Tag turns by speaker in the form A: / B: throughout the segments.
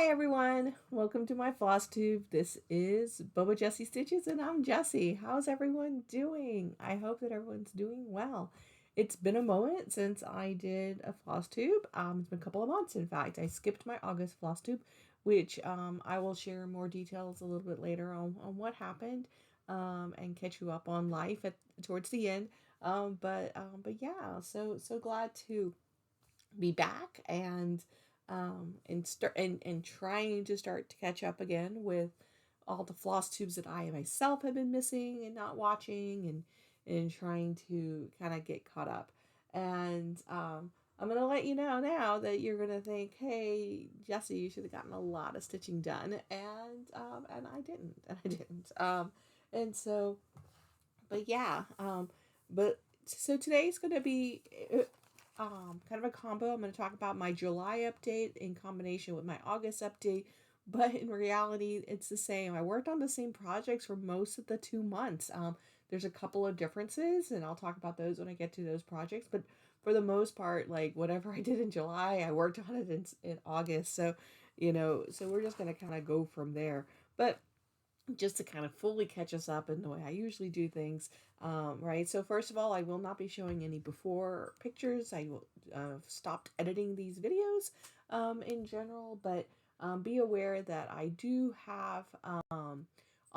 A: Hi everyone, welcome to my Flosstube. This is Boba Jessie Stitches and I'm Jessie. How's everyone doing? I hope that everyone's doing well. It's been a moment since I did a Flosstube. It's been a couple of months in fact. I skipped my August Flosstube, which I will share more details a little bit later on what happened and catch you up on life towards the end. But yeah, so glad to be back and trying to start to catch up again with all the floss tubes that I myself have been missing and not watching and trying to kind of get caught up. And I'm gonna let you know now that you're gonna think, hey, Jesse, you should have gotten a lot of stitching done, and I didn't, and I didn't. And so, but yeah, but so today's gonna be kind of a combo. I'm going to talk about my July update in combination with my August update, but in reality, it's the same. I worked on the same projects for most of the 2 months. There's a couple of differences, and I'll talk about those when I get to those projects. But for the most part, like whatever I did in July, I worked on it in August. So, so we're just going to kind of go from there. But just to kind of fully catch us up in the way I usually do things. Right. So first of all, I will not be showing any before pictures. I will stopped editing these videos in general, but be aware that I do have on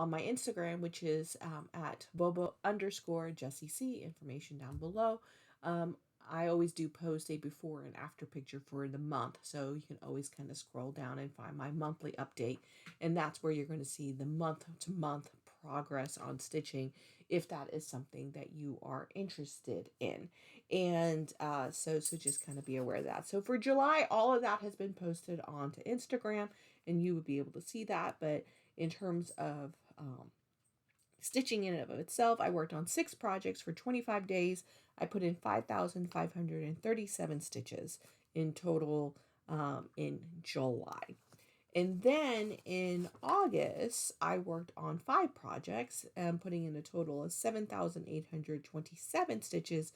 A: my Instagram, which is at bobo underscore Jessie C, information down below. Um, I always do post a before and after picture for the month, so you can always kind of scroll down and find my monthly update, and that's where you're going to see the month to month progress on stitching if that is something that you are interested in. And so just kind of be aware of that. So for July, all of that has been posted onto Instagram, and you would be able to see that. But in terms of stitching in and of itself, I worked on 6 projects for 25 days. I put in 5,537 stitches in total in July. And then in August, I worked on 5 projects, putting in a total of 7,827 stitches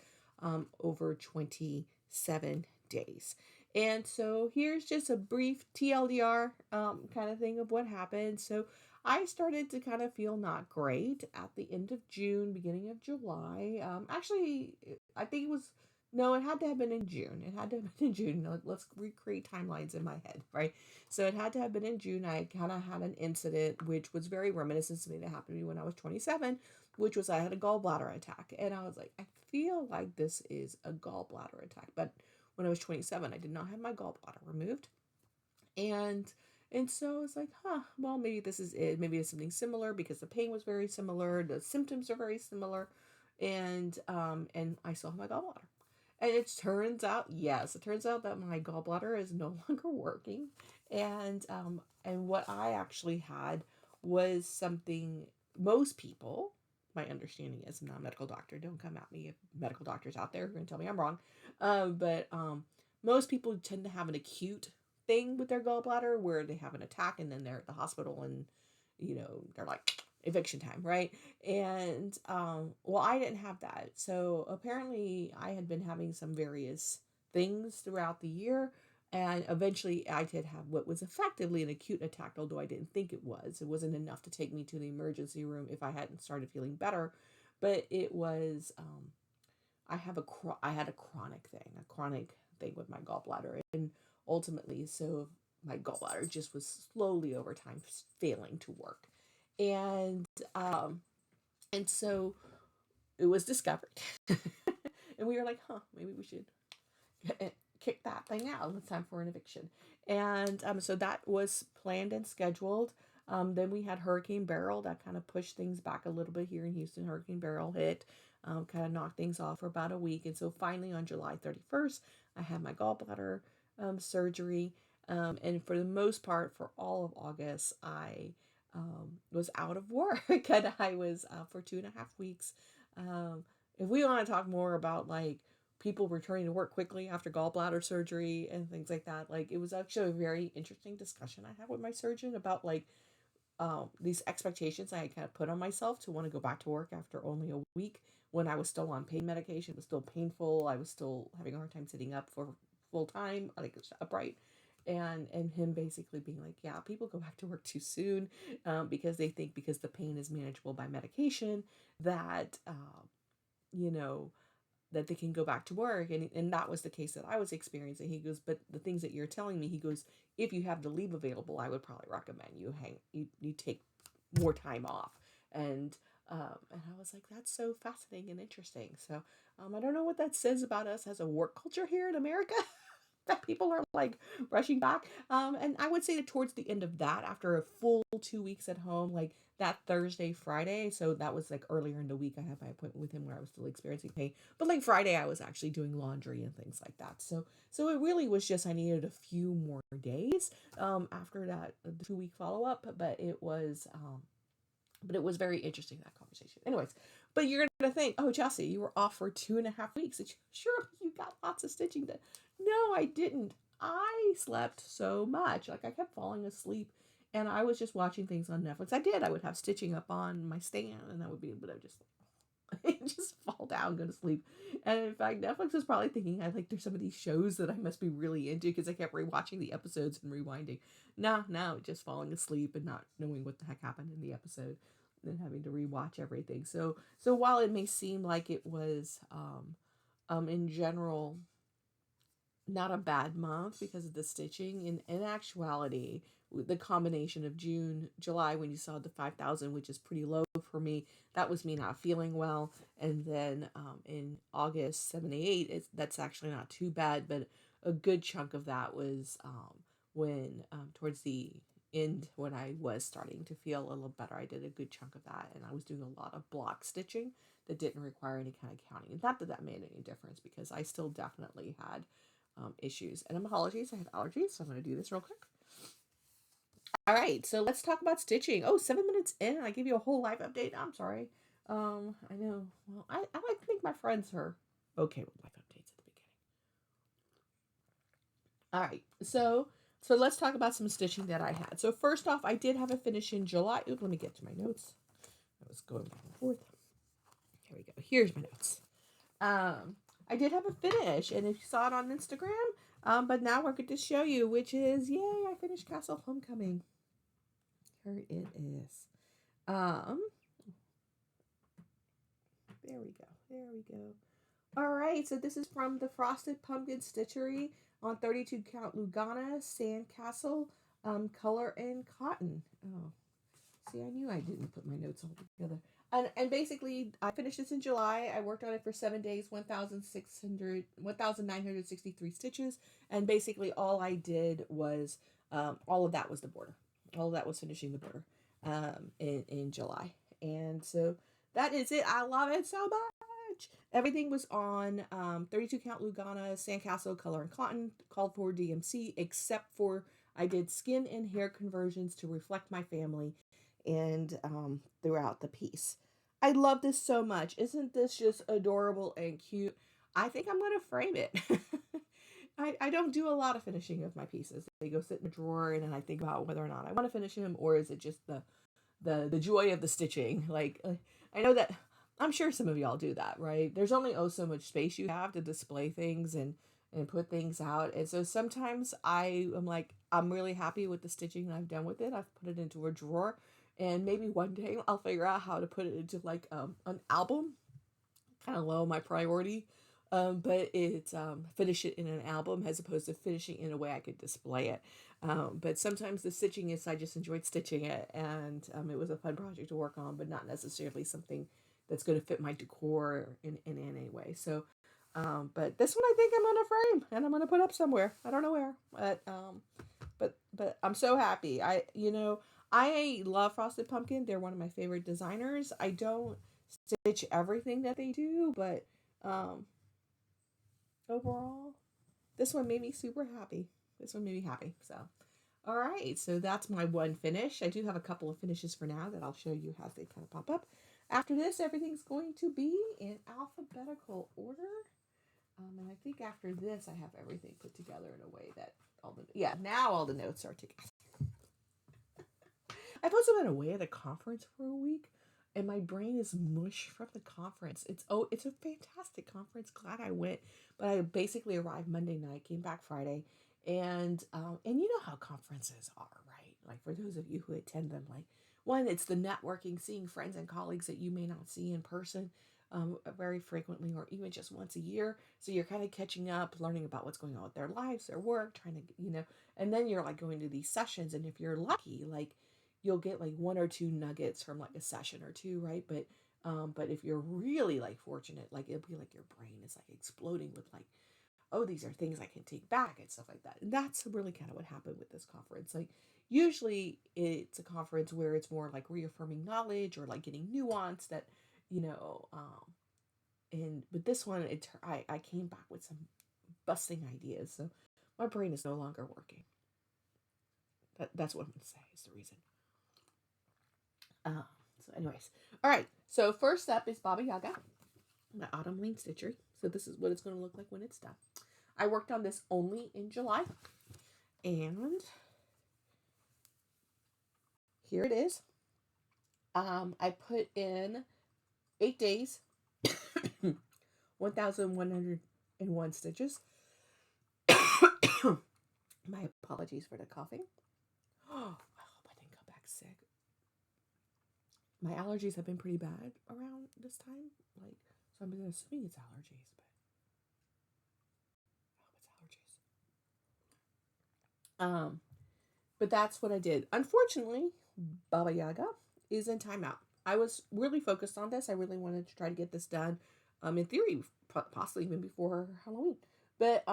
A: over 27 days. And so here's just a brief TLDR kind of thing of what happened. So I started to kind of feel not great at the end of June, beginning of July. Actually, I think it was, no, it had to have been in June. It had to have been in June. Let's recreate timelines in my head, right? So it had to have been in June. I kind of had an incident which was very reminiscent to something that happened to me when I was 27, which was I had a gallbladder attack. And I was like, I feel like this is a gallbladder attack. But when I was 27, I did not have my gallbladder removed. And so it's like, well, maybe this is it. Maybe it's something similar because the pain was very similar, the symptoms are very similar, and I still have my gallbladder. And it turns out, yes, it turns out that my gallbladder is no longer working. And what I actually had was something most people, my understanding is, I'm not a medical doctor, don't come at me if medical doctors out there are going to tell me I'm wrong. But most people tend to have an acute thing with their gallbladder where they have an attack and then they're at the hospital and, they're like, eviction time, right? And well, I didn't have that. So apparently I had been having some various things throughout the year, and eventually I did have what was effectively an acute attack, although I didn't think it was. It wasn't enough to take me to the emergency room if I hadn't started feeling better, but it was I had a chronic thing with my gallbladder, and ultimately, so my gallbladder just was slowly over time failing to work, and um, and so it was discovered, and we were like, maybe we should kick that thing out. It's time for an eviction, and so that was planned and scheduled. Then we had Hurricane Beryl that kind of pushed things back a little bit here in Houston. Hurricane Beryl hit, kind of knocked things off for about a week. And so finally on July 31st, I had my gallbladder surgery. And for the most part, for all of August, I was out of work. And I was for 2.5 weeks. If we want to talk more about like people returning to work quickly after gallbladder surgery and things like that, like it was actually a very interesting discussion I had with my surgeon about like these expectations I had kind of put on myself to want to go back to work after only a week when I was still on pain medication. It was still painful. I was still having a hard time sitting up for full time, like upright. and him basically being like, yeah, people go back to work too soon, because they think because the pain is manageable by medication that you know that they can go back to work, and that was the case that I was experiencing. He goes, but the things that you're telling me, he goes, if you have the leave available, I would probably recommend you take more time off. And I was like, that's so fascinating and interesting. So I don't know what that says about us as a work culture here in America. That people are like rushing back. And I would say that towards the end of that, after a full 2 weeks at home, like that Thursday, Friday, so that was like earlier in the week, I had my appointment with him where I was still experiencing pain. But like Friday, I was actually doing laundry and things like that. So it really was just I needed a few more days after that the 2 week follow up. But it was very interesting, that conversation. Anyways, but you're going to think, oh, Chelsea, you were off for 2.5 weeks. Sure, you got lots of stitching done. No, I didn't. I slept so much. Like, I kept falling asleep, and I was just watching things on Netflix. I did. I would have stitching up on my stand, and that would be, but I would just fall down, go to sleep. And in fact, Netflix was probably thinking there's some of these shows that I must be really into because I kept rewatching the episodes and rewinding. No, just falling asleep and not knowing what the heck happened in the episode, and having to rewatch everything. So while it may seem like it was in general not a bad month because of the stitching, in actuality, the combination of June, July, when you saw the 5,000, which is pretty low for me, that was me not feeling well. And then in August, 78, that's actually not too bad, but a good chunk of that was when towards the end, when I was starting to feel a little better. I did a good chunk of that, and I was doing a lot of block stitching that didn't require any kind of counting. Not that that made any difference, because I still definitely had issues. And apologies, I had allergies, so I'm going to do this real quick. All right, so let's talk about stitching. Oh, 7 minutes in, and I give you a whole live update. I'm sorry. I know. Well, I like to think my friends are okay with live updates at the beginning. All right, so let's talk about some stitching that I had. So first off, I did have a finish in July. Oops, let me get to my notes. I was going back and forth. Here we go. Here's my notes. I did have a finish, and if you saw it on Instagram, but now we're going to show you, which is, yay, I finished Castle Homecoming. Here it is. There we go. All right, so this is from the Frosted Pumpkin Stitchery on 32 count Lugana, Sandcastle, color and cotton. Oh, see, I knew I didn't put my notes all together. And basically, I finished this in July. I worked on it for 7 days, 1,963 stitches. And basically, all I did was, all of that was the border. All of that was finishing the border in July. And so that is it. I love it so much. Everything was on 32 count Lugana, Sandcastle, color and cotton, called for DMC, except for I did skin and hair conversions to reflect my family and throughout the piece. I love this so much. Isn't this just adorable and cute? I think I'm going to frame it. I don't do a lot of finishing of my pieces. They go sit in a drawer, and then I think about whether or not I want to finish them, or is it just the joy of the stitching. Like, I know that I'm sure some of y'all do that, right? There's only so much space you have to display things and put things out. And so sometimes I am like, I'm really happy with the stitching that I've done with it. I've put it into a drawer, and maybe one day I'll figure out how to put it into like an album. Kind of low on my priority. But it's finish it in an album as opposed to finishing in a way I could display it. But sometimes the stitching is, I just enjoyed stitching it, and it was a fun project to work on, but not necessarily something that's going to fit my decor in any way. So, but this one I think I'm going to frame, and I'm going to put up somewhere. I don't know where, but I'm so happy. I love Frosted Pumpkin. They're one of my favorite designers. I don't stitch everything that they do, but overall, this one made me super happy. So, all right. So that's my one finish. I do have a couple of finishes for now that I'll show you as they kind of pop up. After this, everything's going to be in alphabetical order. And I think after this, I have everything put together in a way that now all the notes are together. I've also been away at a conference for a week, and my brain is mush from the conference. It's a fantastic conference. Glad I went, but I basically arrived Monday night, came back Friday, And you know how conferences are, right? Like for those of you who attend them, like one, it's the networking, seeing friends and colleagues that you may not see in person very frequently or even just once a year. So you're kind of catching up, learning about what's going on with their lives, their work, trying to, and then you're like going to these sessions. And if you're lucky, like you'll get like one or two nuggets from like a session or two, right? But if you're really like fortunate, like it'll be like your brain is like exploding with like, oh, these are things I can take back and stuff like that. And that's really kind of what happened with this conference. Like, usually it's a conference where it's more like reaffirming knowledge or like getting nuance that, you know, and with this one, I came back with some busting ideas. So my brain is no longer working. That's what I'm going to say is the reason. So, anyways, all right. So first up is Baba Yaga, the Autumn Lane Stitchery. So this is what it's going to look like when it's done. I worked on this only in July, and here it is. I put in 8 days, 1,101 stitches. My apologies for the coughing. Oh, I hope I didn't come back sick. My allergies have been pretty bad around this time, like, so I'm assuming it's allergies, but I hope it's allergies. But that's what I did. Unfortunately, Baba Yaga is in timeout. I was really focused on this. I really wanted to try to get this done. In theory, possibly even before Halloween, but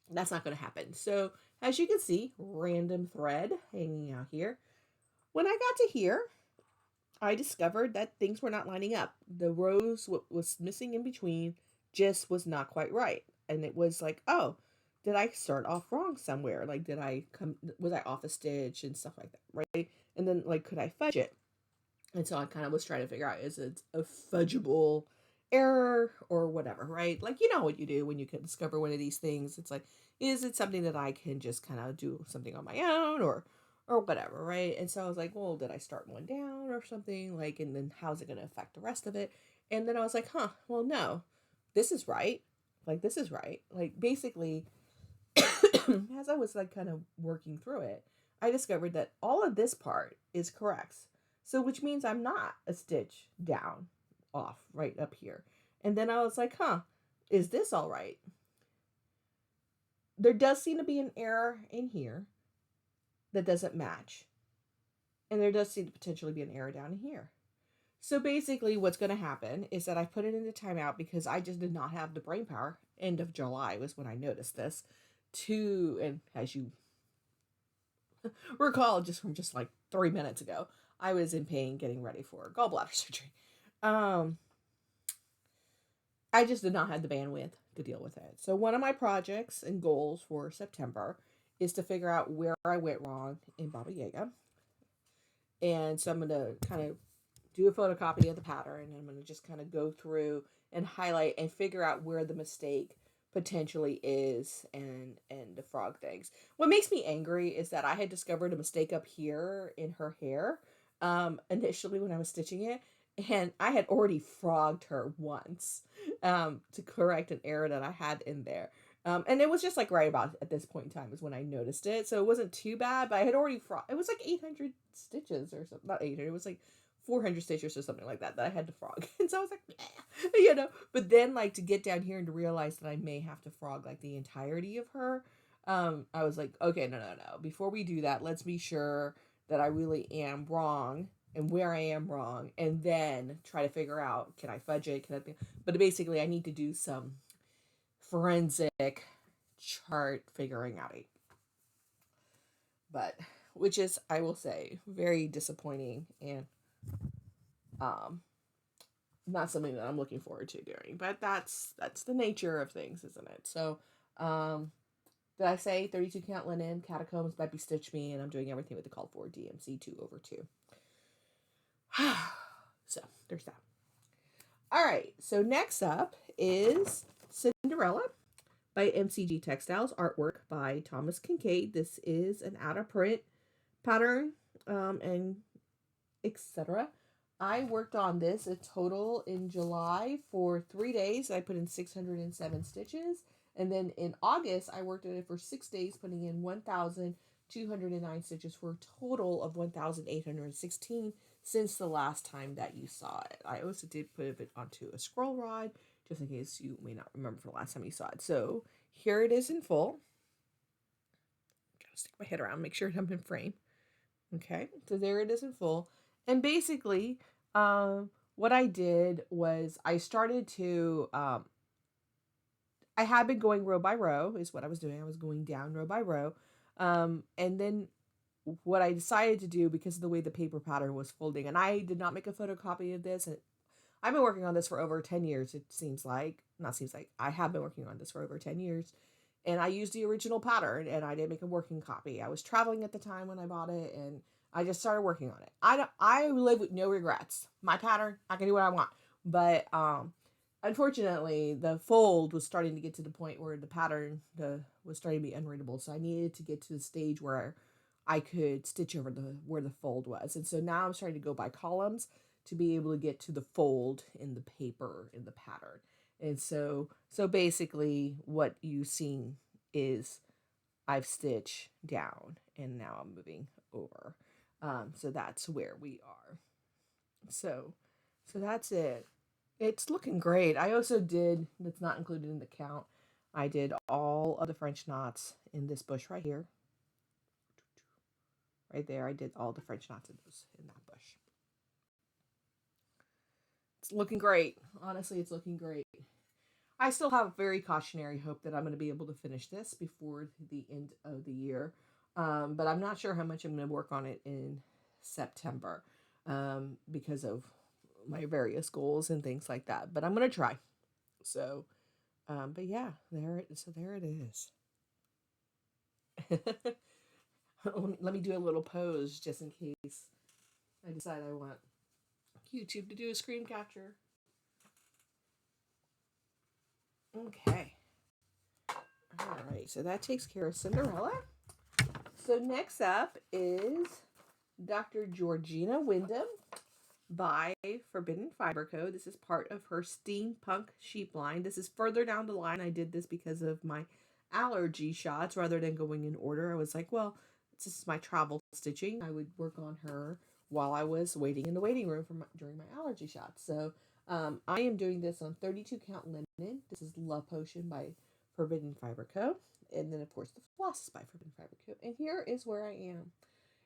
A: that's not going to happen. So as you can see, random thread hanging out here. When I got to here, I discovered that things were not lining up. The rows, what was missing in between, just was not quite right. And it was like, oh, did I start off wrong somewhere? Like, was I off a stitch and stuff like that, right? And then, like, could I fudge it? And so I kind of was trying to figure out, is it a fudgeable error or whatever, right? Like, you know what you do when you can discover one of these things. It's like, is it something that I can just kind of do something on my own or whatever, right? And so I was like, well, did I start one down or something? Like, and then how's it going to affect the rest of it? And then I was like, well, no, this is right. Like, this is right. Like, basically, as I was like kind of working through it, I discovered that all of this part is correct. So, which means I'm not a stitch down off right up here. And then I was like, is this all right? There does seem to be an error in here that doesn't match. And there does seem to potentially be an error down here. So basically what's going to happen is that I put it into timeout because I just did not have the brain power. End of July was when I noticed this. And as you recall just from just like 3 minutes ago, I was in pain getting ready for gallbladder surgery. I just did not have the bandwidth to deal with it. So one of my projects and goals for September is to figure out where I went wrong in Baba Yaga. And so I'm going to kind of do a photocopy of the pattern, and I'm going to just kind of go through and highlight and figure out where the mistake potentially is and the frog things. What makes me angry is that I had discovered a mistake up here in her hair initially when I was stitching it, and I had already frogged her once to correct an error that I had in there. And it was just like right about at this point in time is when I noticed it. So it wasn't too bad, but I had already it was like 800 stitches or something. Not 800, it was like 400 stitches or something like that I had to frog. And so I was like, but then like to get down here and to realize that I may have to frog like the entirety of her, I was like, okay, no. Before we do that, let's be sure that I really am wrong and where I am wrong, and then try to figure out, can I fudge it? But basically I need to do some forensic chart figuring out. But which is, I will say, very disappointing and not something that I'm looking forward to doing. But that's the nature of things, isn't it? So did I say 32 count linen, Catacombs by BeStitched Me, and I'm doing everything with the called for DMC 2/2. So there's that. All right, so next up is Cinderella by MCG Textiles, artwork by Thomas Kindaide. This is an out of print pattern and etc. I worked on this a total in July for 3 days. I put in 607 stitches, And then in August, I worked at it for 6 days, putting in 1,209 stitches for a total of 1,816 since the last time that you saw it. I also did put it onto a scroll rod, just in case you may not remember the last time you saw it. So here it is in full. Gotta stick my head around, make sure I'm in frame. Okay, so there it is in full. And basically, what I did was I started to, I had been going row by row, is what I was doing. I was going down row by row. And then what I decided to do, because of the way the paper pattern was folding, and I did not make a photocopy of this, and I've been working on this for over 10 years, it seems like. Not seems like. I have been working on this for over 10 years. And I used the original pattern, and I didn't make a working copy. I was traveling at the time when I bought it, and I just started working on it. I live with no regrets. My pattern, I can do what I want. But unfortunately, the fold was starting to get to the point where the pattern was starting to be unreadable. So I needed to get to the stage where I could stitch over where the fold was. And so now I'm starting to go by columns to be able to get to the fold in the paper, in the pattern. And so basically what you've seen is I've stitched down and now I'm moving over. So that's where we are. So that's it. It's looking great. I also did, that's not included in the count, I did all of the French knots in this bush right here. Right there, I did all the French knots in that bush. It's looking great. Honestly, it's looking great. I still have very cautionary hope that I'm going to be able to finish this before the end of the year. But I'm not sure how much I'm going to work on it in September because of my various goals and things like that. But I'm going to try. So, but yeah, there it is. Let me do a little pose just in case I decide I want YouTube to do a screen capture. Okay. All right, so that takes care of Cinderella. So next up is Dr. Georgina Wyndham by Forbidden Fiber Co. This is part of her steampunk sheep line. This is further down the line. I did this because of my allergy shots rather than going in order. I was like, well, this is my travel stitching. I would work on her while I was waiting in the waiting room during my allergy shots. So I am doing this on 32 count linen. This is Love Potion by Forbidden Fiber Co. And then, of course, the Floss is by Forbidden Fiber Co. And here is where I am.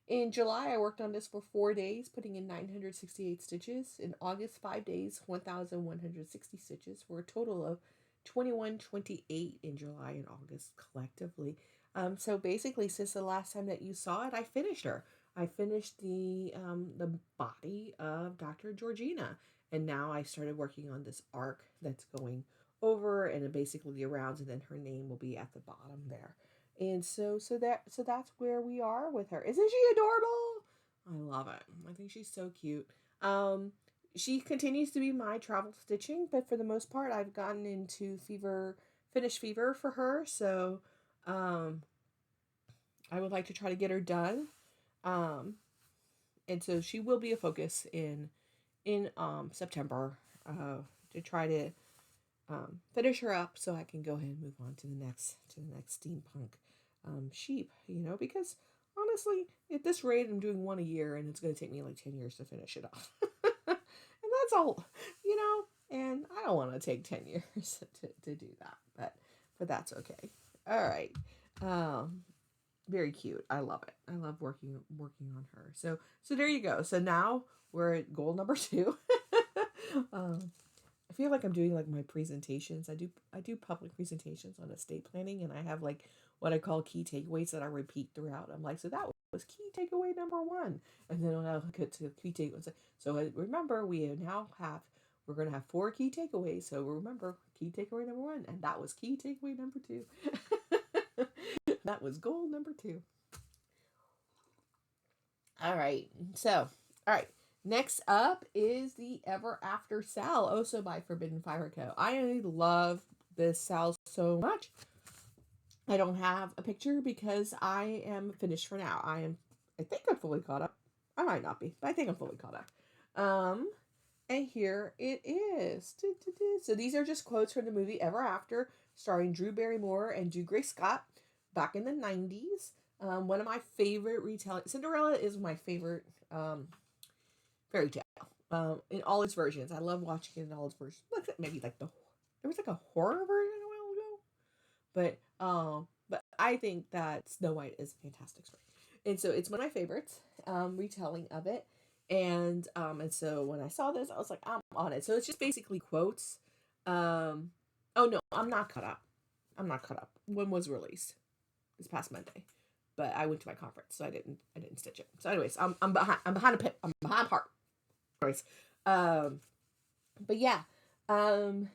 A: In July, I worked on this for 4 days, putting in 968 stitches. In August, 5 days, 1,160 stitches, for a total of 2,128 in July and August collectively. So basically, since the last time that you saw it, I finished her. I finished the body of Dr. Georgina, and now I started working on this arc that's going over and basically the rounds, and then her name will be at the bottom there. And so that's where we are with her. Isn't she adorable? I love it. I think she's so cute. She continues to be my travel stitching, but for the most part, I've gotten into finish fever for her. So, I would like to try to get her done. And so she will be a focus in September, to try to finish her up so I can go ahead and move on to the next steampunk sheep, because honestly, at this rate, I'm doing one a year, and it's going to take me like 10 years to finish it off. And that's all, and I don't want to take 10 years to do that, but that's okay. All right. Very cute. I love it. I love working on her. So there you go. So now we're at goal number 2. I feel like I'm doing like my presentations. I do public presentations on estate planning, and I have like what I call key takeaways that I repeat throughout. I'm like, so that was key takeaway number 1, and then when I get to key takeaways, so remember we're going to have 4 key takeaways. So remember key takeaway number 1, and that was key takeaway number 2. That was goal number 2. All right. So, all right. Next up is the Ever After Sal, also by Forbidden Fiber Co. I love this Sal so much. I don't have a picture because I am finished for now. I think I'm fully caught up. I might not be, but I think I'm fully caught up. And here it is. So these are just quotes from the movie Ever After, starring Drew Barrymore and Grace Scott back in the 90s. One of my favorite retelling. Cinderella is my favorite fairy tale in all its versions. I love watching it in all its versions. Like maybe like there was like a horror version a while ago, but I think that Snow White is a fantastic story, and so it's one of my favorites retelling of it. And so when I saw this, I was like, I'm on it. So it's just basically quotes. Um, oh no, I'm not caught up. I'm not caught up. When was released? This past Monday, but I went to my conference, so I didn't stitch it. So anyways, I'm behind. I'm behind a pit. I'm behind part. Anyways, but yeah, um,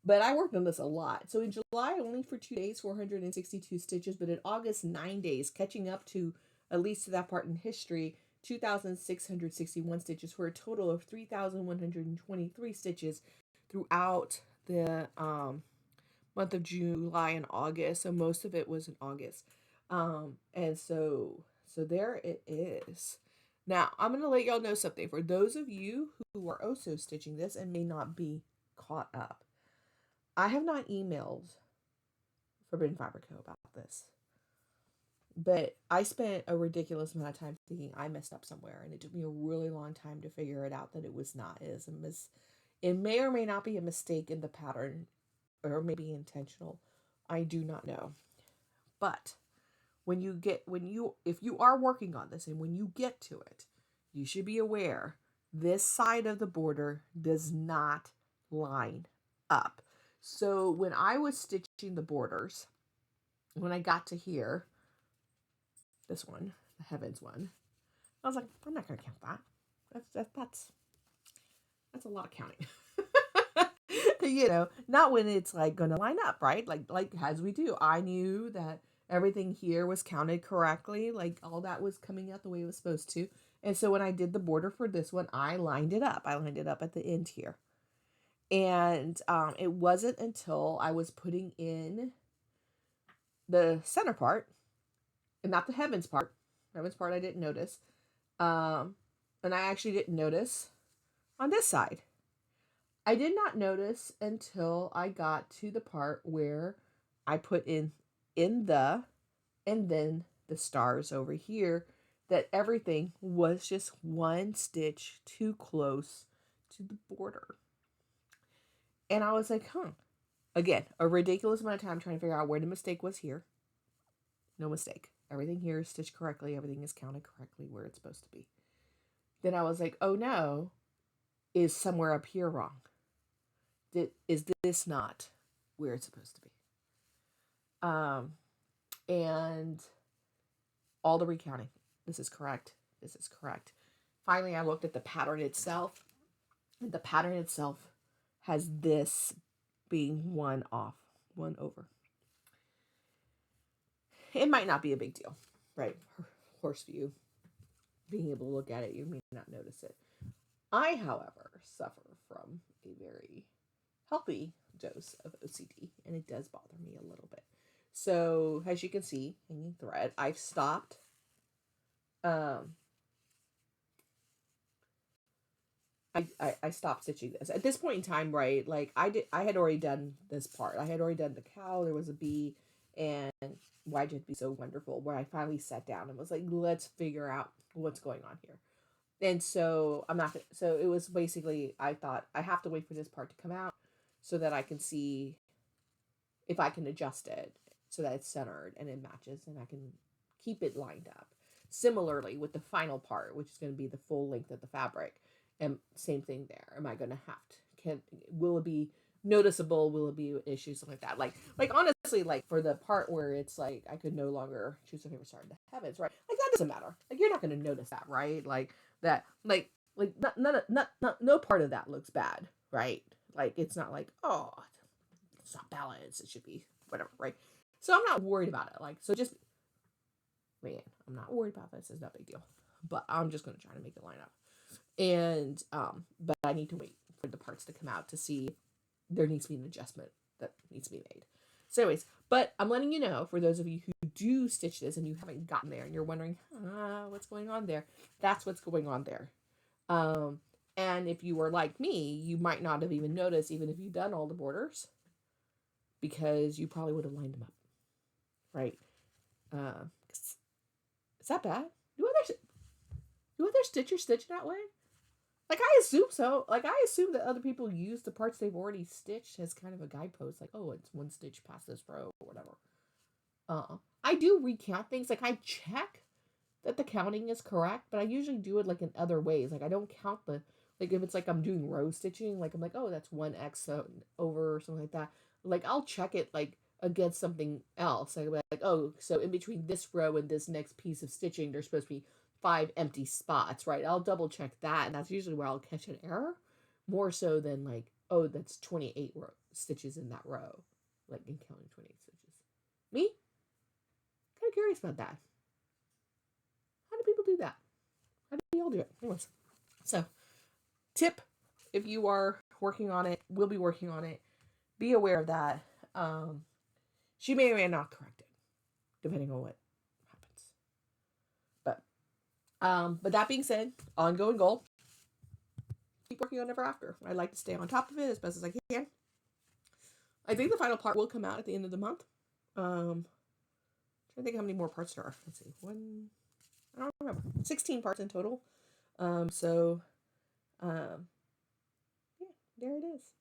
A: but I worked on this a lot. So in July, only for 2 days, 462 stitches, but in August, 9 days, catching up to at least to that part in history, 2,661 stitches for a total of 3,123 stitches throughout the month of July and August. So most of it was in August. And so there it is. Now, I'm going to let y'all know something. For those of you who are also stitching this and may not be caught up, I have not emailed Forbidden Fiber Co. about this. But I spent a ridiculous amount of time thinking I messed up somewhere, and it took me a really long time to figure it out that it was not. It may or may not be a mistake in the pattern, or maybe intentional. I do not know. But if you are working on this and when you get to it, you should be aware this side of the border does not line up. So when I was stitching the borders, when I got to here, this one, the heavens one, I was like, I'm not gonna count that. That's a lot of counting. Not when it's like gonna line up, right? Like as we do. I knew that everything here was counted correctly, like all that was coming out the way it was supposed to. And so when I did the border for this one, I lined it up. I lined it up at the end here. And it wasn't until I was putting in the center part, and not the heavens part. Heavens part I didn't notice. And I actually didn't notice on this side. I did not notice until I got to the part where I put in the, and then the stars over here, that everything was just one stitch too close to the border. And I was like, Again, a ridiculous amount of time trying to figure out where the mistake was here. No mistake. Everything here is stitched correctly. Everything is counted correctly where it's supposed to be. Then I was like, oh no, is somewhere up here wrong? Is this not where it's supposed to be? And all the recounting. This is correct. This is correct. Finally, I looked at the pattern itself. And the pattern itself has this being one off, one over. It might not be a big deal, right? Horse view, being able to look at it, you may not notice it. I, however, suffer from a very healthy dose of OCD, and it does bother me a little bit. So, as you can see, hanging thread, I've stopped. I stopped stitching this at this point in time, right? Like I had already done this part. I had already done the cow. There was a bee, and why'd it be so wonderful? Where I finally sat down and was like, let's figure out what's going on here. And so I'm not. So it was basically, I thought I have to wait for this part to come out so that I can see if I can adjust it so that it's centered and it matches, and I can keep it lined up. Similarly with the final part, which is going to be the full length of the fabric. And same thing there. Am I going to have to, will it be noticeable? Will it be an issue? Something like that. Like honestly, like for the part where it's like, I could no longer choose a favorite star in the heavens, right? Like that doesn't matter. Like you're not going to notice that, right? Like that, like no part of that looks bad, right? Like it's not like, oh, it's not balanced. It should be whatever, right? So I'm not worried about it. Like, so just, man, I'm not worried about this. It's not a big deal. But I'm just going to try to make it line up. And but I need to wait for the parts to come out to see if there needs to be an adjustment that needs to be made. So anyways, but I'm letting you know, for those of you who do stitch this and you haven't gotten there and you're wondering, what's going on there, that's what's going on there. And if you were like me, you might not have even noticed, even if you've done all the borders, because you probably would have lined them up, right? Is that bad? Do other stitchers stitch that way? Like, I assume so. Like, I assume that other people use the parts they've already stitched as kind of a guidepost. Like, oh, it's one stitch past this row or whatever. I do recount things. Like, I check that the counting is correct, but I usually do it, like, in other ways. Like, I don't count the, like, if it's, like, I'm doing row stitching, like, I'm like, oh, that's 1x over or something like that. Like, I'll check it, like, against something else. Like, oh, so in between this row and this next piece of stitching, there's supposed to be 5 empty spots, right? I'll double check that, and that's usually where I'll catch an error, more so than, like, oh, that's 28 stitches in that row, like, in counting 28 stitches. Me? Kind of curious about that. How do people do that? How do y'all do it? Anyways, so tip, if you are working on it, will be working on it, be aware of that. She may or may not correct it, depending on what happens. But that being said, ongoing goal, keep working on Ever After. I'd like to stay on top of it as best as I can. I think the final part will come out at the end of the month. Trying to think how many more parts there are. Let's see. I don't remember. 16 parts in total. Yeah, there it is.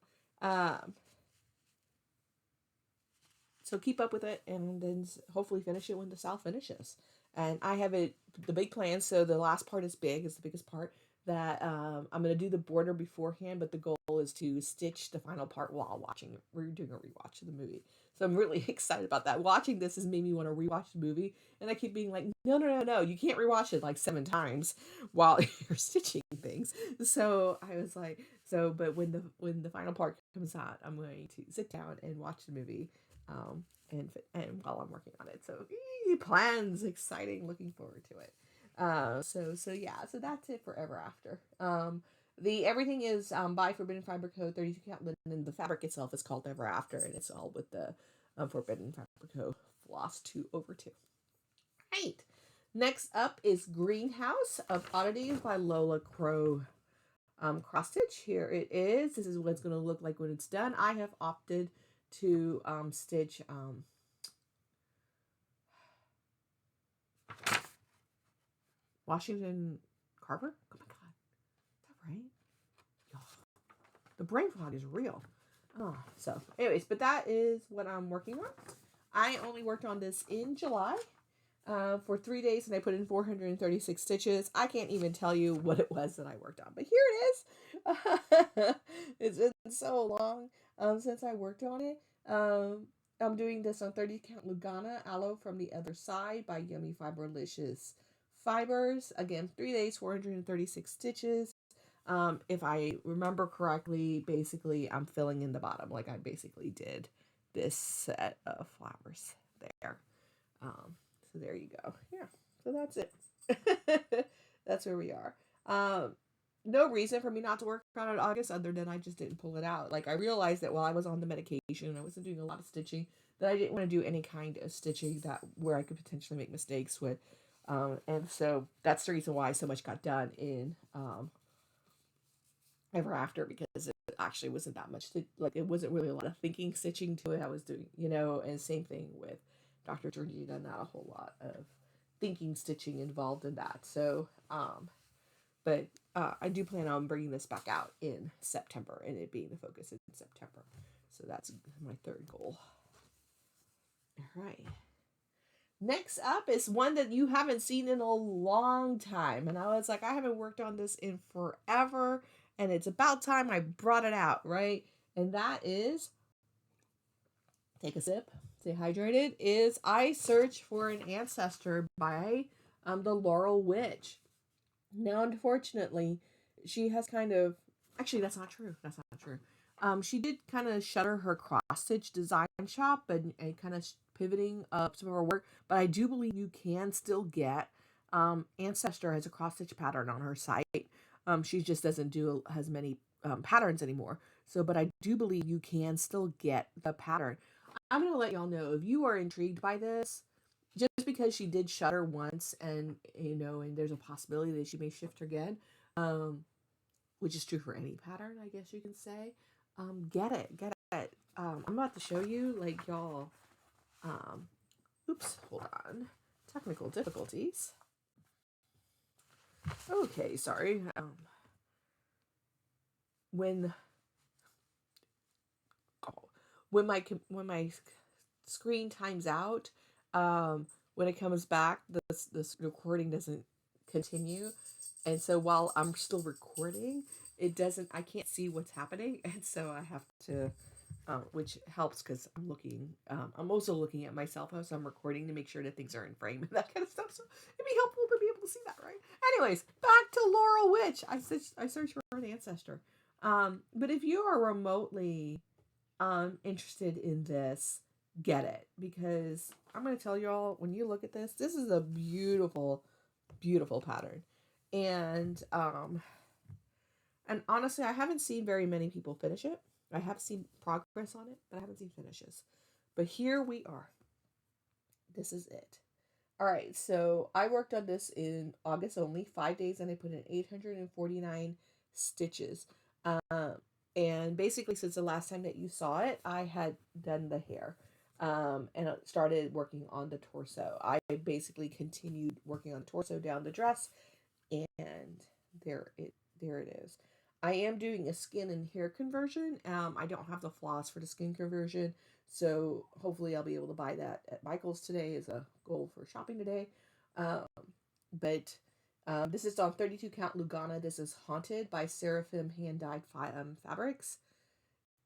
A: So keep up with it and then hopefully finish it when the South finishes. And I have the big plan. So the last part is big, it's the biggest part, that I'm going to do the border beforehand, but the goal is to stitch the final part while watching it. We're doing a rewatch of the movie. So I'm really excited about that. Watching this has made me want to rewatch the movie. And I keep being like, no. You can't rewatch it like 7 times while you're stitching things. So I was like, but when the final part comes out, I'm going to sit down and watch the movie. And while I'm working on it, so plans, exciting, looking forward to it. So that's it for Ever After. The everything is by Forbidden Fiber Co. 32 count linen. The fabric itself is called Ever After, and it's all with the Forbidden Fiber Co. Floss 2/2. Right. Next up is Greenhouse of Oddities by Lola Cross Stitch. Here it is. This is what it's going to look like when it's done. I have opted to stitch Washington Carver. Oh my god, is that right? Oh, the brain fog is real. So anyways, but that is what I'm working on. I only worked on this in July for 3 days, and I put in 436 stitches. I can't even tell you what it was that I worked on, but here it is. It's been so long since I worked on it. I'm doing this on 30 count Lugana Aloe from the Other Side by Yummy Fiberlicious Fibers. Again, 3 days, 436 stitches. If I remember correctly, basically I'm filling in the bottom. Like, I basically did this set of flowers there. So there you go. Yeah, so that's it. That's where we are. No reason for me not to work on it in August other than I just didn't pull it out. Like, I realized that while I was on the medication, I wasn't doing a lot of stitching, that I didn't want to do any kind of stitching where I could potentially make mistakes with. And so that's the reason why so much got done in Ever After, because it actually wasn't that much it wasn't really a lot of thinking stitching to it. I was doing, and same thing with Dr. Georgina, not a whole lot of thinking stitching involved in that. So but I do plan on bringing this back out in September, and it being the focus in September. So that's my third goal. All right. Next up is one that you haven't seen in a long time. And I was like, I haven't worked on this in forever, and it's about time I brought it out, right? And that is, take a sip, stay hydrated, is I Search for an Ancestor by the Laurel Witch. Now, unfortunately, she has actually, that's not true. She did kind of shutter her cross-stitch design shop and kind of pivoting up some of her work, but I do believe you can still get Ancestor as a cross-stitch pattern on her site. She just doesn't do as many patterns anymore. But I do believe you can still get the pattern. I'm going to let y'all know, if you are intrigued by this, just because she did shutter once, and and there's a possibility that she may shift again, which is true for any pattern, I guess you can say. Get it. I'm about to show you, like, y'all. Oops, hold on. Technical difficulties. Okay, sorry. When my screen times out, when it comes back, this recording doesn't continue, and so while I'm still recording, I can't see what's happening, and so I have to, which helps because I'm also looking at myself as I'm recording to make sure that things are in frame and that kind of stuff. So it'd be helpful to be able to see that, right? Anyways, back to Laurel Witch. I searched for an ancestor. But if you are remotely interested in this, get it, because I'm going to tell y'all, when you look at this is a beautiful, beautiful pattern. And honestly, I haven't seen very many people finish it. I have seen progress on it, but I haven't seen finishes. But here we are. This is it. All right, so I worked on this in August only, 5 days, and I put in 849 stitches. And basically, since the last time that you saw it, I had done the hair, and I started working on the torso. I basically continued working on torso down the dress, and there it is. I am doing a skin and hair conversion. I don't have the floss for the skin conversion, so hopefully I'll be able to buy that at Michael's today as a goal for shopping today. Um, but this is on 32 count Lugana. This is Haunted by Seraphim hand dyed fabrics,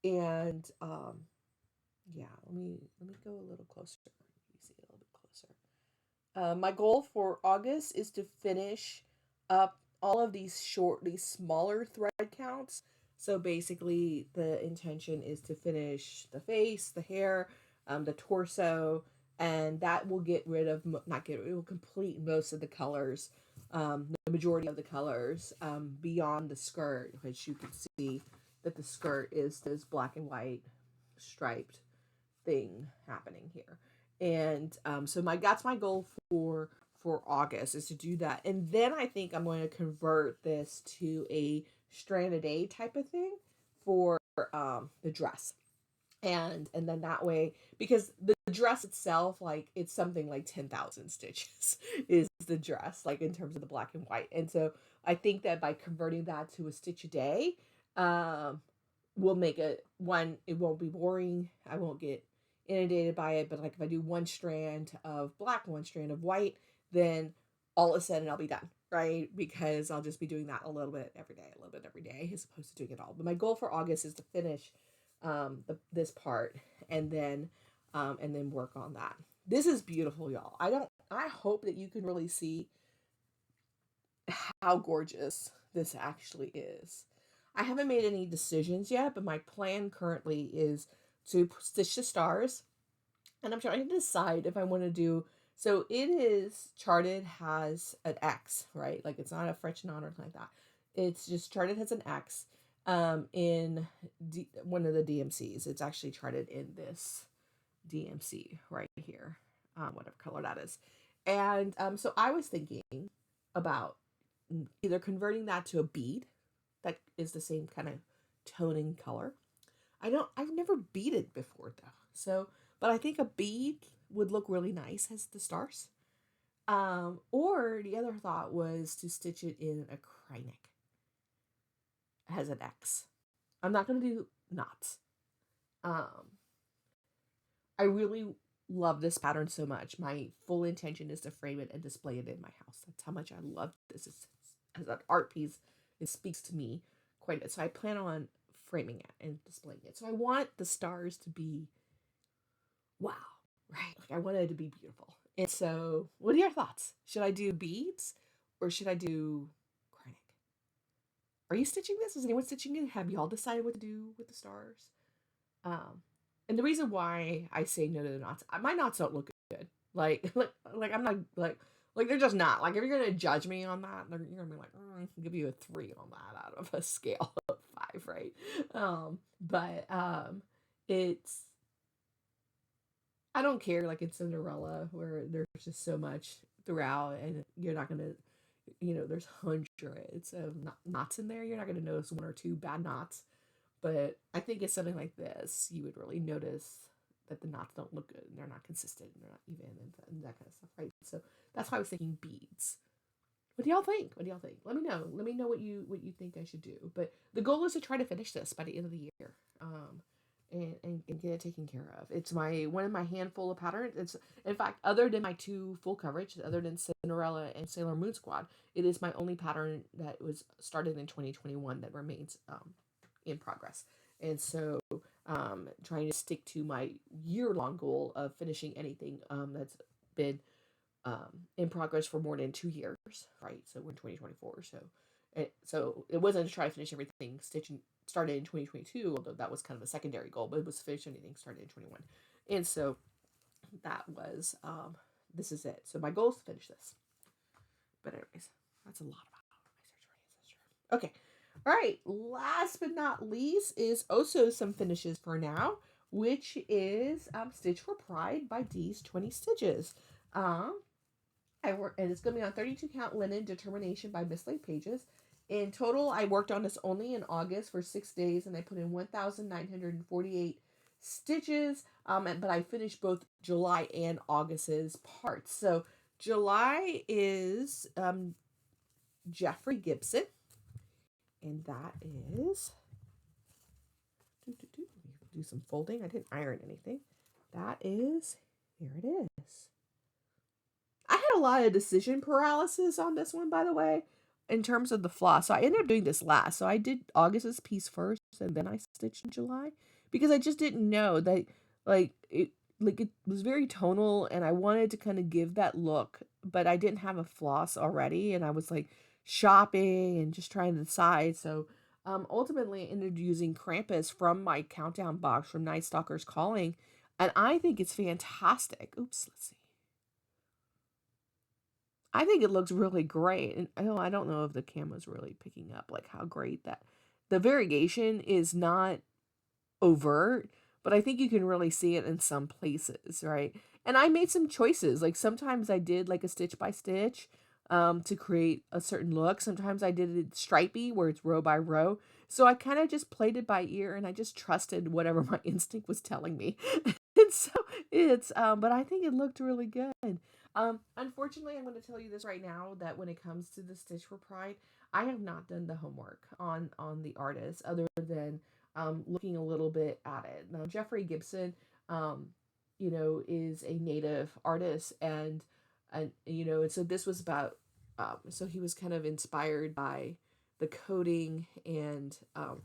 A: and yeah, let me go a little closer. Let me see a little bit closer. My goal for August is to finish up all of these smaller thread counts. So basically, the intention is to finish the face, the hair, the torso, and that will get rid of, not get it will complete most of the colors, the majority of the colors, beyond the skirt, which you can see that the skirt is this black and white striped thing happening here. And so that's my goal for August, is to do that. And then I think I'm going to convert this to a strand a day type of thing for the dress. And then that way, because the dress itself, like, it's something like 10,000 stitches is the dress, like, in terms of the black and white. And so I think that by converting that to a stitch a day, will make it won't be boring. I won't get inundated by it. But like, if I do one strand of black, one strand of white, then all of a sudden I'll be done, right? Because I'll just be doing that a little bit every day, as opposed to doing it all. But my goal for August is to finish this part, and then work on that. This is beautiful, y'all. I hope that you can really see how gorgeous this actually is. I haven't made any decisions yet, but my plan currently is to stitch the stars, and I'm trying to decide if I want to do. So it is charted has an X, right? Like, it's not a French knot or anything like that. It's just charted as an X. In one of the DMCs. It's actually charted in this DMC right here, whatever color that is. And so I was thinking about either converting that to a bead that is the same kind of toning color. I've never beaded before though. So, but I think a bead would look really nice as the stars. Or the other thought was to stitch it in a cry neck. It has an X. I'm not going to do knots. I really love this pattern so much. My full intention is to frame it and display it in my house. That's how much I love this. As an art piece, it speaks to me quite a bit. So I plan on framing it and displaying it. So I want the stars to be wow, right? Like, I want it to be beautiful. And so, what are your thoughts? Should I do beads or should I do cry neck? Are you stitching this? Is anyone stitching it? Have y'all decided what to do with the stars? And the reason why I say no to the knots, my knots don't look good. Like I'm not like they're just not. Like, if you're gonna judge me on that, you're gonna be like, I'll give you a 3 on that out of a scale of 5, right? But it's I don't care. Like, it's Cinderella, where there's just so much throughout, and you're not gonna there's hundreds of knots in there. You're not going to notice one or two bad knots. But I think it's something like this, you would really notice that the knots don't look good and they're not consistent and they're not even and that kind of stuff, right? So that's why I was thinking beads. What do y'all think? What do y'all think? Let me know. Let me know what you think I should do. But the goal is to try to finish this by the end of the year, and get it taken care of. It's one of my handful of patterns. It's, in fact, other than my two full coverage, other than Cinderella and Sailor Moon Squad, it is my only pattern that was started in 2021 that remains in progress. And so, trying to stick to my year-long goal of finishing anything that's been in progress for more than 2 years, right? So we're in 2024. So it wasn't to try to finish everything stitching started in 2022, although that was kind of a secondary goal, but it was to finish anything started in 21. And so that was, this is it. So my goal is to finish this. But anyways, that's a lot about my search for ancestor. Okay. All right. Last but not least is also some finishes for now, which is Stitch for Pride by Dee's 20 Stitches. And it's going to be on 32 count linen determination by Mislaid Pages. In total, I worked on this only in August for 6 days, and I put in 1,948 stitches. But I finished both July and August's parts. So July is Jeffrey Gibson, and that is do some folding. I didn't iron anything. That is, here it is. I had a lot of decision paralysis on this one, by the way, in terms of the floss. So I ended up doing this last. So I did August's piece first, and then I stitched in July, because I just didn't know that, it was very tonal, and I wanted to kind of give that look, but I didn't have a floss already, and I was like shopping and just trying to decide. So ultimately, I ended up using Krampus from my countdown box from Night Stalker's Calling, and I think it's fantastic. Oops, let's see. I think it looks really great. And I don't know if the camera's really picking up like how great that the variegation is not overt, but I think you can really see it in some places, right? And I made some choices. Like sometimes I did like a stitch by stitch to create a certain look. Sometimes I did it stripey where it's row by row. So I kind of just played it by ear, and I just trusted whatever my instinct was telling me. And so it's but I think it looked really good. Unfortunately, I'm going to tell you this right now, that when it comes to the Stitch for Pride, I have not done the homework on the artist other than looking a little bit at it. Now, Jeffrey Gibson, is a native artist, and and so this was about, so he was kind of inspired by the coding, and but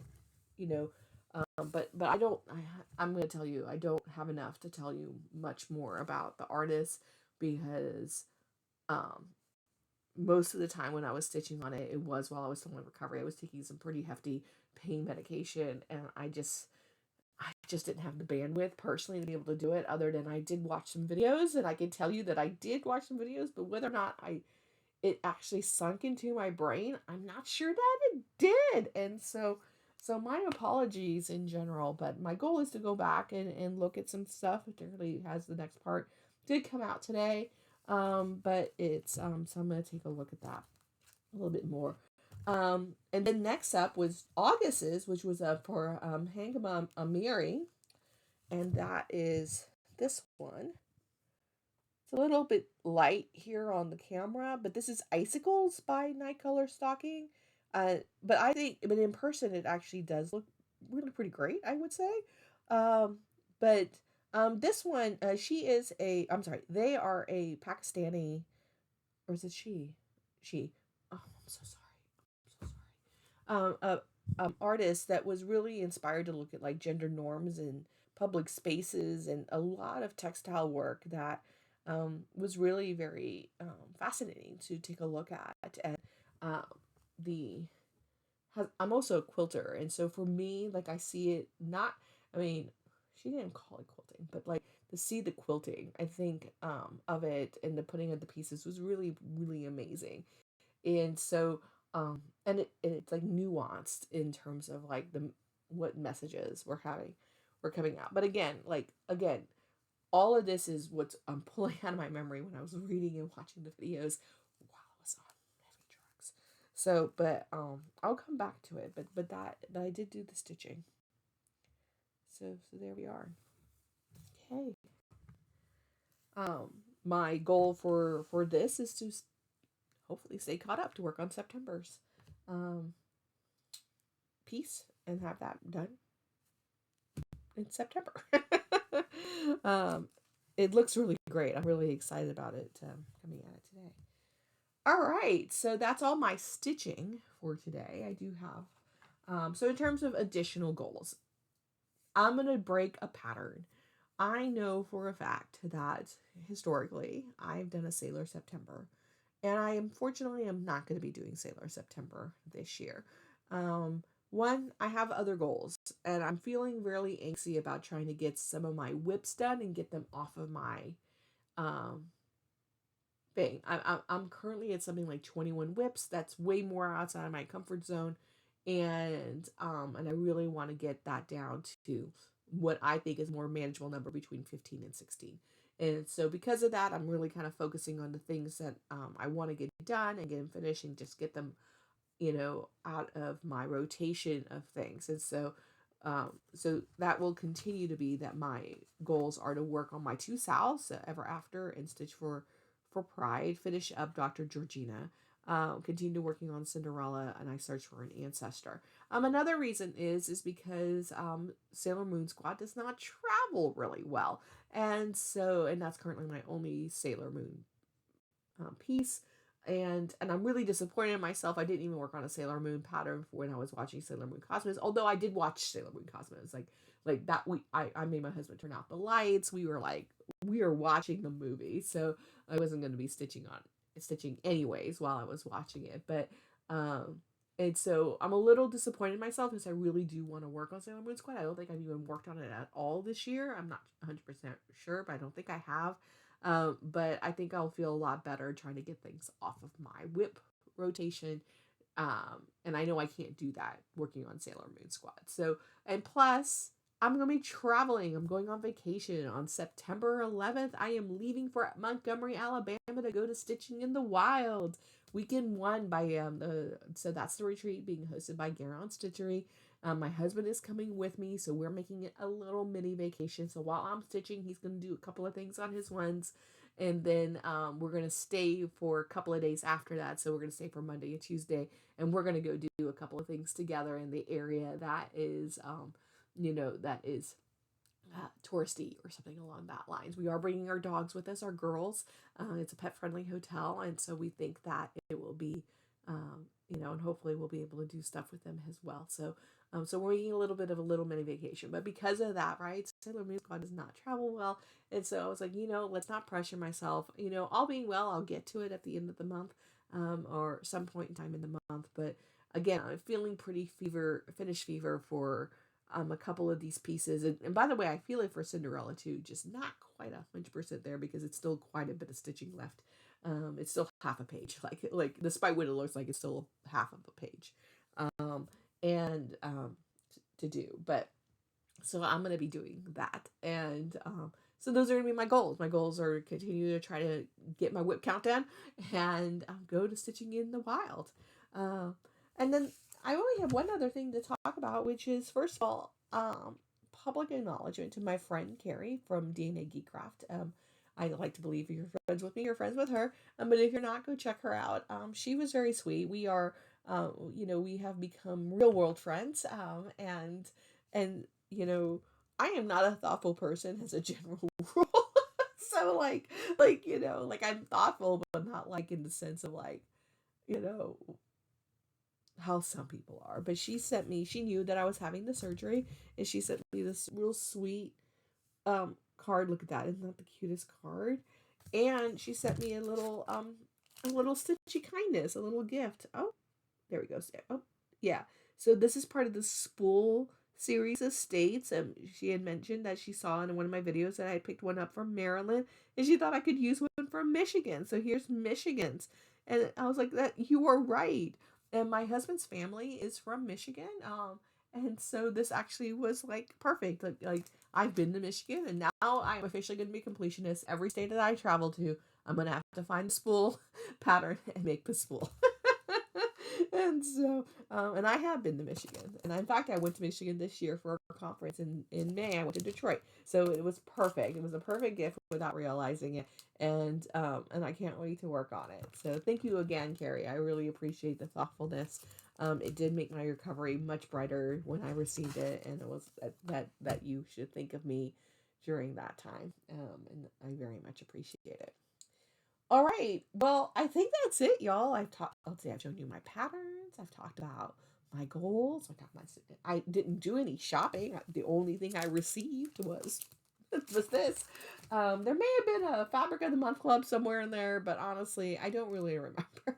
A: I'm going to tell you, I don't have enough to tell you much more about the artist, because most of the time when I was stitching on it, it was while I was still in recovery. I was taking some pretty hefty pain medication, and I just didn't have the bandwidth personally to be able to do it, other than I did watch some videos, and I can tell you that I did watch some videos, but whether or not it actually sunk into my brain, I'm not sure that it did. And so my apologies in general, but my goal is to go back and look at some stuff, particularly as the next part did come out today. But it's, so I'm going to take a look at that a little bit more. And then next up was August's, which was for Hangama Amiri, and that is this one. It's a little bit light here on the camera, but this is Icicles by Night Color Stocking. But I think, but in person, it actually does look really pretty great, I would say. But this one, they are a Pakistani, or is it she? She. Oh, I'm so sorry. I'm so sorry. Artist that was really inspired to look at like gender norms in public spaces, and a lot of textile work that was really very fascinating to take a look at. And I'm also a quilter, and so for me, like, I see it not, I mean, she didn't call it quilting, but like to see the quilting, I think of it, and the putting of the pieces was really, really amazing. And so and it's like nuanced in terms of like what messages we're coming out. But again, all of this is what I'm pulling out of my memory when I was reading and watching the videos while I was on heavy So, but I'll come back to it. But I did do the stitching. So there we are. Okay. My goal for this is to hopefully stay caught up to work on September's piece and have that done in September. It looks really great. I'm really excited about it coming at it today. All right, so that's all my stitching for today. I do have, so in terms of additional goals, I'm going to break a pattern. I know for a fact that historically I've done a Sailor September, and I unfortunately am not going to be doing Sailor September this year. One, I have other goals, and I'm feeling really angsty about trying to get some of my whips done and get them off of my um, thing. I'm currently at something like 21 whips. That's way more outside of my comfort zone, and I really want to get that down to what I think is more manageable number between 15 and 16. And so because of that, I'm really kind of focusing on the things that I want to get done and get them finished and just get them, out of my rotation of things. And so that will continue to be that my goals are to work on my two Sals, Ever After and Stitch for Pride, finish up Dr. Georgina, continue working on Cinderella, and I search for an ancestor. Another reason is because Sailor Moon Squad does not travel really well, and that's currently my only Sailor Moon piece. And I'm really disappointed in myself. I didn't even work on a Sailor Moon pattern when I was watching Sailor Moon Cosmos. Although I did watch Sailor Moon Cosmos, like that week, I made my husband turn out the lights. We were watching the movie, so I wasn't going to be stitching anyways while I was watching it. But and so I'm a little disappointed in myself because I really do want to work on Sailor Moon Squad. I don't think I've even worked on it at all this year. I'm not 100% sure, but I don't think I have. But I think I'll feel a lot better trying to get things off of my whip rotation. And I know I can't do that working on Sailor Moon Squad. So, and plus, I'm going to be traveling. I'm going on vacation on September 11th. I am leaving for Montgomery, Alabama to go to Stitching in the Wild. Weekend one by, so that's the retreat being hosted by Garon Stitchery. My husband is coming with me, so we're making it a little mini vacation. So while I'm stitching, he's going to do a couple of things on his ones. And then we're going to stay for a couple of days after that. So we're going to stay for Monday and Tuesday. And we're going to go do a couple of things together in the area that is, touristy or something along that lines. We are bringing our dogs with us, our girls. It's a pet-friendly hotel. And so we think that it will be, and hopefully we'll be able to do stuff with them as well. So we're making a little bit of a little mini vacation, but because of that, right, Sailor Moon Squad does not travel well, and so I was like, let's not pressure myself. All being well, I'll get to it at the end of the month, or some point in time in the month. But again, I'm feeling pretty finish fever for a couple of these pieces, and by the way, I feel it for Cinderella too, just not quite 100% there because it's still quite a bit of stitching left. It's still half a page, like despite what it looks like, it's still half of a page. And to do. But so I'm going to be doing that. And so those are going to be my goals. My goals are to continue to try to get my whip count down and go to Stitching in the Wild. And then I only have one other thing to talk about, which is, first of all, public acknowledgement to my friend Carrie from DNA Geekcraft. I like to believe if you're friends with me, you're friends with her. But if you're not, go check her out. She was very sweet. We are we have become real world friends. And I am not a thoughtful person as a general rule. So I'm thoughtful, but not like in the sense of you know, how some people are. But she knew that I was having the surgery, and she sent me this real sweet card. Look at that. Isn't that the cutest card? And she sent me a little stitchy kindness, a little gift. Oh, there we go. Oh, yeah. So this is part of the spool series of states. She had mentioned that she saw in one of my videos that I had picked one up from Maryland, and she thought I could use one from Michigan. So here's Michigan's. And I was like, that you are right. And my husband's family is from Michigan. And so this actually was perfect. Like I've been to Michigan, and now I'm officially going to be completionist. Every state that I travel to, I'm going to have to find the spool pattern and make the spool. And so, and I have been to Michigan. And in fact, I went to Michigan this year for a conference in May. I went to Detroit. So it was perfect. It was a perfect gift without realizing it. And I can't wait to work on it. So thank you again, Carrie. I really appreciate the thoughtfulness. It did make my recovery much brighter when I received it. And it was that you should think of me during that time. And I very much appreciate it. All right. Well, I think that's it, y'all. Let's see, I've shown you my patterns. I've talked about my goals. I didn't do any shopping. The only thing I received was this. There may have been a Fabric of the Month club somewhere in there, but honestly, I don't really remember.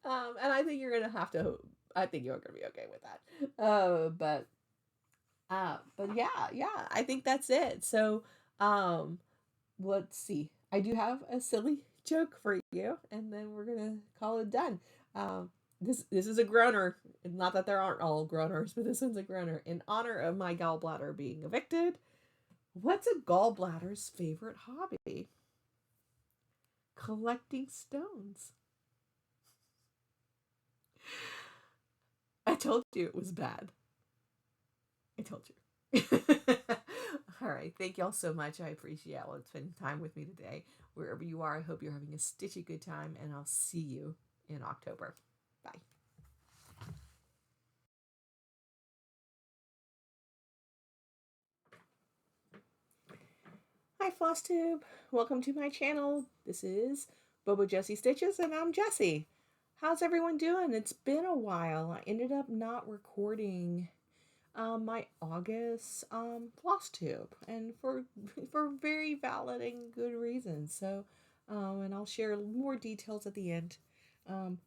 A: And I think you're gonna have to. I think you're gonna be okay with that. But yeah, I think that's it. So, let's see. I do have a silly joke for you, and then we're gonna call it done. This is a groaner. Not that there aren't all groaners, but this one's a groaner. In honor of my gallbladder being evicted, what's a gallbladder's favorite hobby? Collecting stones. I told you it was bad. I told you. All right. Thank y'all so much. I appreciate y'all spending time with me today. Wherever you are, I hope you're having a stitchy good time, and I'll see you in October. Bye. Hi, Flosstube. Welcome to my channel. This is Bobo Jessie Stitches, and I'm Jessie. How's everyone doing? It's been a while. I ended up not recording my August Flosstube, and for very valid and good reasons. So, and I'll share more details at the end. Um,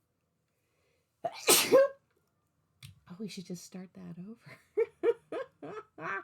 A: oh, we should just start that over.